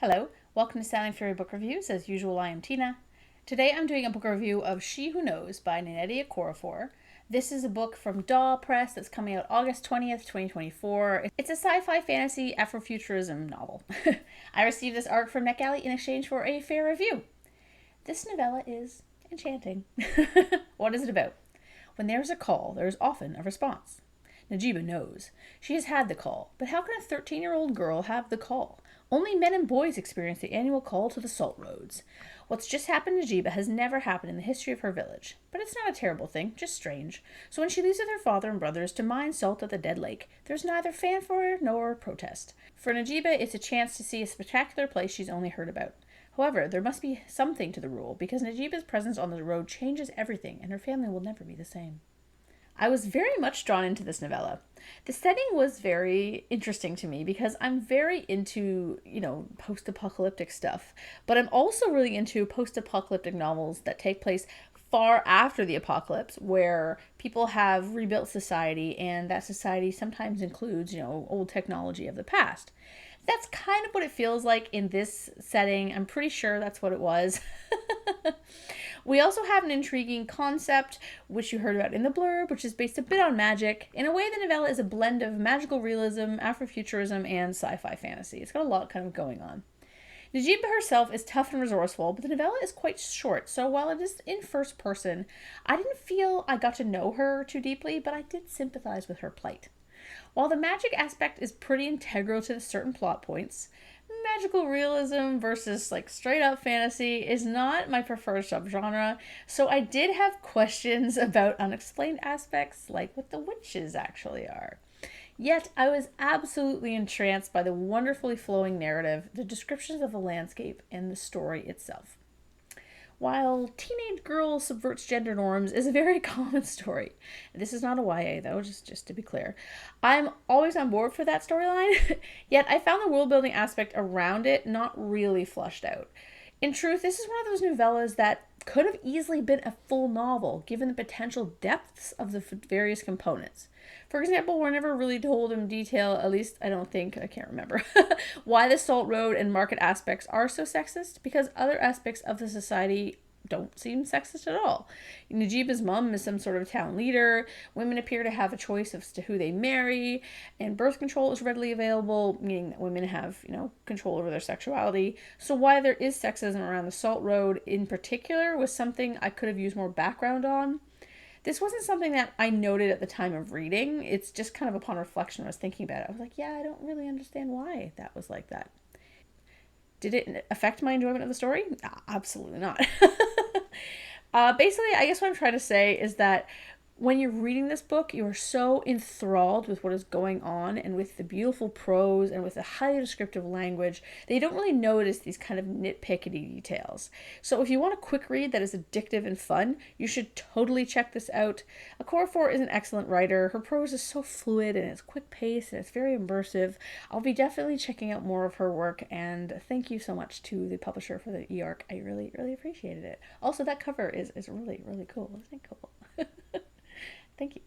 Hello, welcome to Styling Fairy Book Reviews. As usual, I am Tina. Today I'm doing a book review of She Who Knows by Nnedi Okorafor. This is a book from Daw Press that's coming out August 20th, 2024. It's a sci-fi fantasy Afrofuturism novel. I received this arc from NetGalley in exchange for a fair review. This novella is enchanting. What is it about? When there is a call, there is often a response. Najiba knows. She has had the call, but how can a 13-year-old girl have the call? Only men and boys experience the annual call to the salt roads. What's just happened to Najiba has never happened in the history of her village. But it's not a terrible thing, just strange. So when she leaves with her father and brothers to mine salt at the dead lake, there's neither fanfare nor protest. For Najiba, it's a chance to see a spectacular place she's only heard about. However, there must be something to the rule, because Najiba's presence on the road changes everything, and her family will never be the same. I was very much drawn into this novella. The setting was very interesting to me because I'm very into, post-apocalyptic stuff, but I'm also really into post-apocalyptic novels that take place far after the apocalypse, where people have rebuilt society and that society sometimes includes, old technology of the past. That's kind of what it feels like in this setting. I'm pretty sure that's what it was. We also have an intriguing concept, which you heard about in the blurb, which is based a bit on magic. In a way, the novella is a blend of magical realism, Afrofuturism, and sci-fi fantasy. It's got a lot kind of going on. Najiba herself is tough and resourceful, but the novella is quite short, so while it is in first person, I didn't feel I got to know her too deeply, but I did sympathize with her plight. While the magic aspect is pretty integral to certain plot points, magical realism versus straight up fantasy is not my preferred subgenre, so I did have questions about unexplained aspects like what the witches actually are. Yet I was absolutely entranced by the wonderfully flowing narrative, the descriptions of the landscape, and the story itself. While teenage girl subverts gender norms is a very common story. This is not a YA though, just to be clear. I'm always on board for that storyline, yet I found the world building aspect around it not really flushed out. In truth, this is one of those novellas that could have easily been a full novel, given the potential depths of the various components. For example, we're never really told in detail, at least I can't remember, why the Salt Road and market aspects are so sexist, because other aspects of the society don't seem sexist at all. Najiba's mom is some sort of town leader, women appear to have a choice as to who they marry, and birth control is readily available, meaning that women have, control over their sexuality. So why there is sexism around the Salt Road in particular was something I could have used more background on. This wasn't something that I noted at the time of reading. It's just kind of upon reflection when I was thinking about it. I was like, yeah, I don't really understand why that was like that. Did it affect my enjoyment of the story? Absolutely not. Basically, I guess what I'm trying to say is that when you're reading this book, you are so enthralled with what is going on and with the beautiful prose and with the highly descriptive language that you don't really notice these kind of nitpickety details. So if you want a quick read that is addictive and fun, you should totally check this out. Okorafor is an excellent writer. Her prose is so fluid and it's quick paced and it's very immersive. I'll be definitely checking out more of her work, and thank you so much to the publisher for the e-arc. I really, really appreciated it. Also, that cover is really, really cool. Isn't it cool? Thank you.